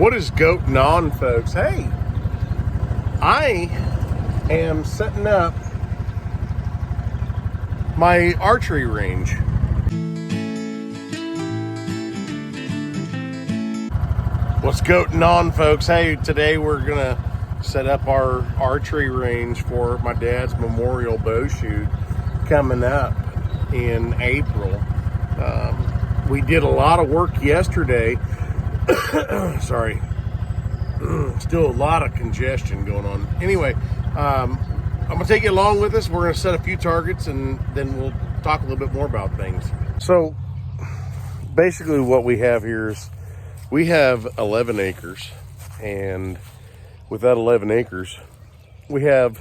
What is goating on, folks? Hey, I am setting up my archery range. What's goating on, folks? Hey, today we're gonna set up our archery range for my dad's memorial bow shoot coming up in April. We did a lot of work yesterday. Sorry, still a lot of congestion going on. Anyway, I'm gonna take you along with us. We're gonna set a few targets and then we'll talk a little bit more about things. So basically what we have here is we have 11 acres, and with that 11 acres we have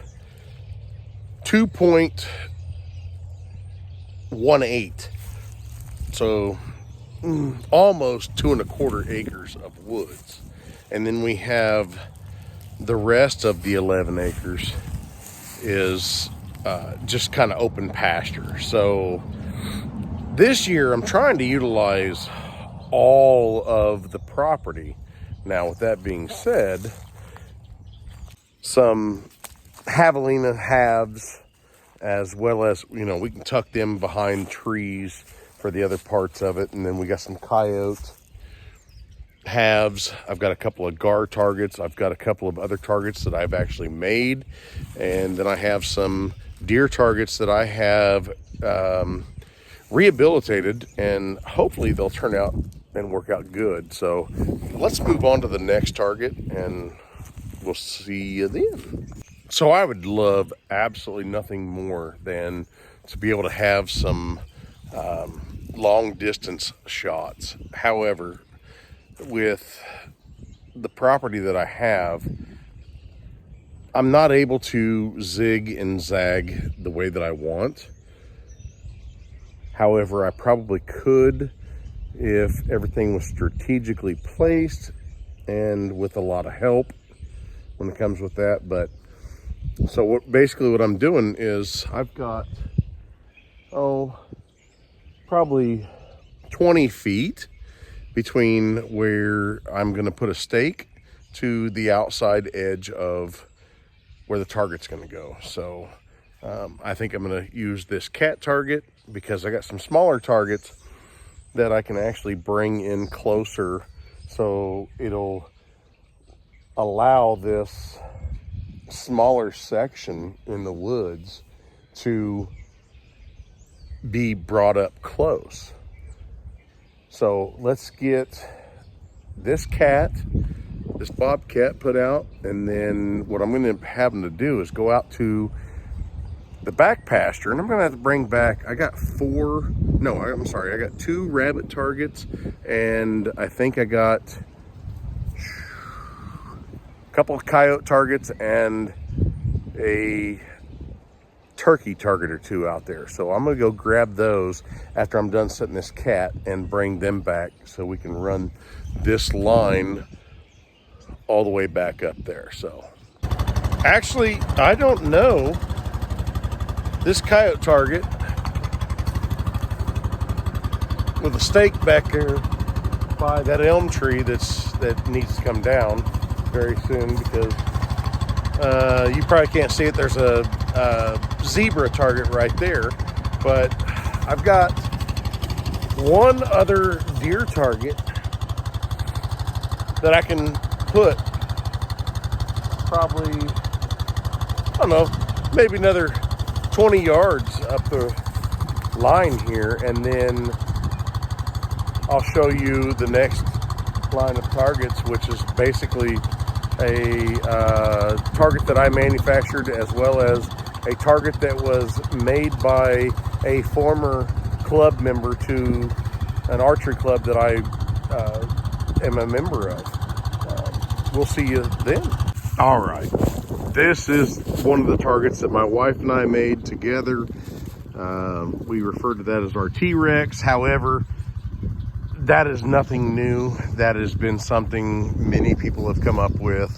2.18, so almost 2.25 acres of woods. And then we have the rest of the 11 acres is just kind of open pasture. So this year I'm trying to utilize all of the property. Now, with that being said, some javelina halves, as well as, you know, we can tuck them behind trees for the other parts of it. And then we got some coyote halves. I've got a couple of gar targets. I've got a couple of other targets that I've actually made. And then I have some deer targets that I have rehabilitated, and hopefully they'll turn out and work out good. So let's move on to the next target and we'll see you then. So I would love absolutely nothing more than to be able to have some long distance shots. However, with the property that I have, I'm not able to zig and zag the way that I want. However, I probably could if everything was strategically placed and with a lot of help when it comes with that. But so basically what I'm doing is I've got, probably 20 feet between where I'm going to put a stake to the outside edge of where the target's going to go. So I think I'm going to use this cat target because I got some smaller targets that I can actually bring in closer, so it'll allow this smaller section in the woods to be brought up close. So let's get this bobcat put out, and then what I'm going to have them to do is go out to the back pasture, and I'm going to have to bring back, I got 2 rabbit targets, and I think I got a couple of coyote targets and a turkey target or 2 out there. So I'm going to go grab those after I'm done setting this cat and bring them back so we can run this line all the way back up there. So actually, I don't know, this coyote target with a stake back there by that elm tree that needs to come down very soon, because you probably can't see it. There's a zebra target right there, but I've got one other deer target that I can put probably, I don't know, maybe another 20 yards up the line here, and then I'll show you the next line of targets, which is basically a target that I manufactured, as well as a target that was made by a former club member to an archery club that I am a member of. We'll see you then. All right, this is one of the targets that my wife and I made together. We refer to that as our T-Rex. However, that is nothing new. That has been something many people have come up with.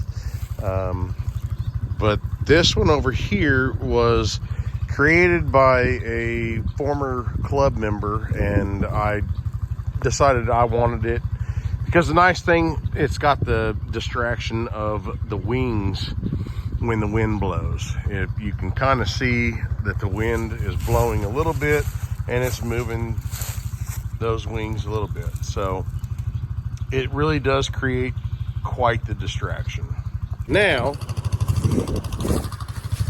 But this one over here was created by a former club member, and I decided I wanted it Because the nice thing, it's got the distraction of the wings when the wind blows. You can kind of see that the wind is blowing a little bit and it's moving those wings a little bit. So it really does create quite the distraction. Now,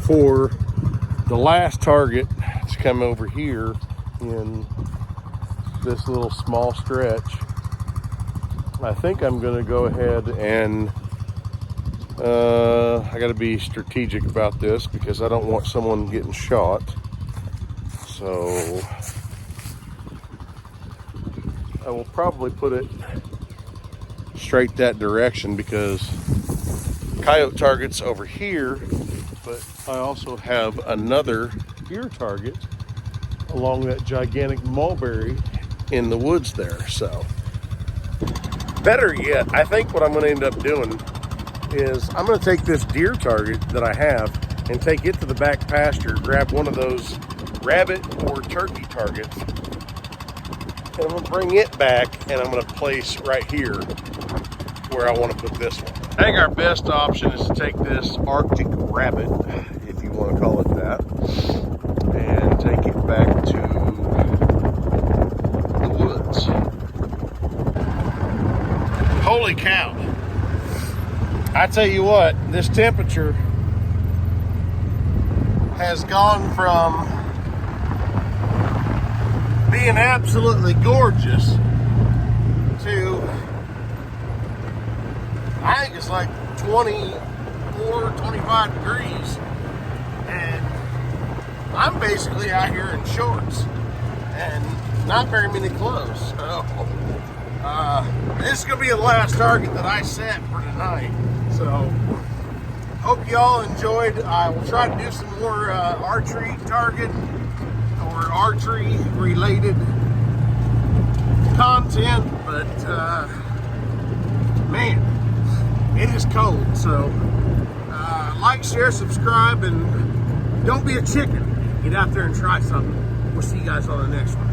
for the last target to come over here in this little small stretch, I think I'm going to go ahead and I got to be strategic about this because I don't want someone getting shot. So I will probably put it straight that direction because coyote target's over here, but I also have another deer target along that gigantic mulberry in the woods there. So better yet, I think what I'm going to end up doing is I'm going to take this deer target that I have and take it to the back pasture, grab one of those rabbit or turkey targets, and I'm going to bring it back and I'm going to place right here where I want to put this one. I think our best option is to take this Arctic rabbit, if you want to call it that, and take it back to the woods. Holy cow. I tell you what, this temperature has gone from being absolutely gorgeous to, I think it's like 24, 25 degrees. And I'm basically out here in shorts and not very many clothes. So, this is going to be the last target that I set for tonight. So, hope y'all enjoyed. I will try to do some more archery target or archery related content, but man, it is cold. So, like, share, subscribe, and don't be a chicken. Get out there and try something. We'll see you guys on the next one.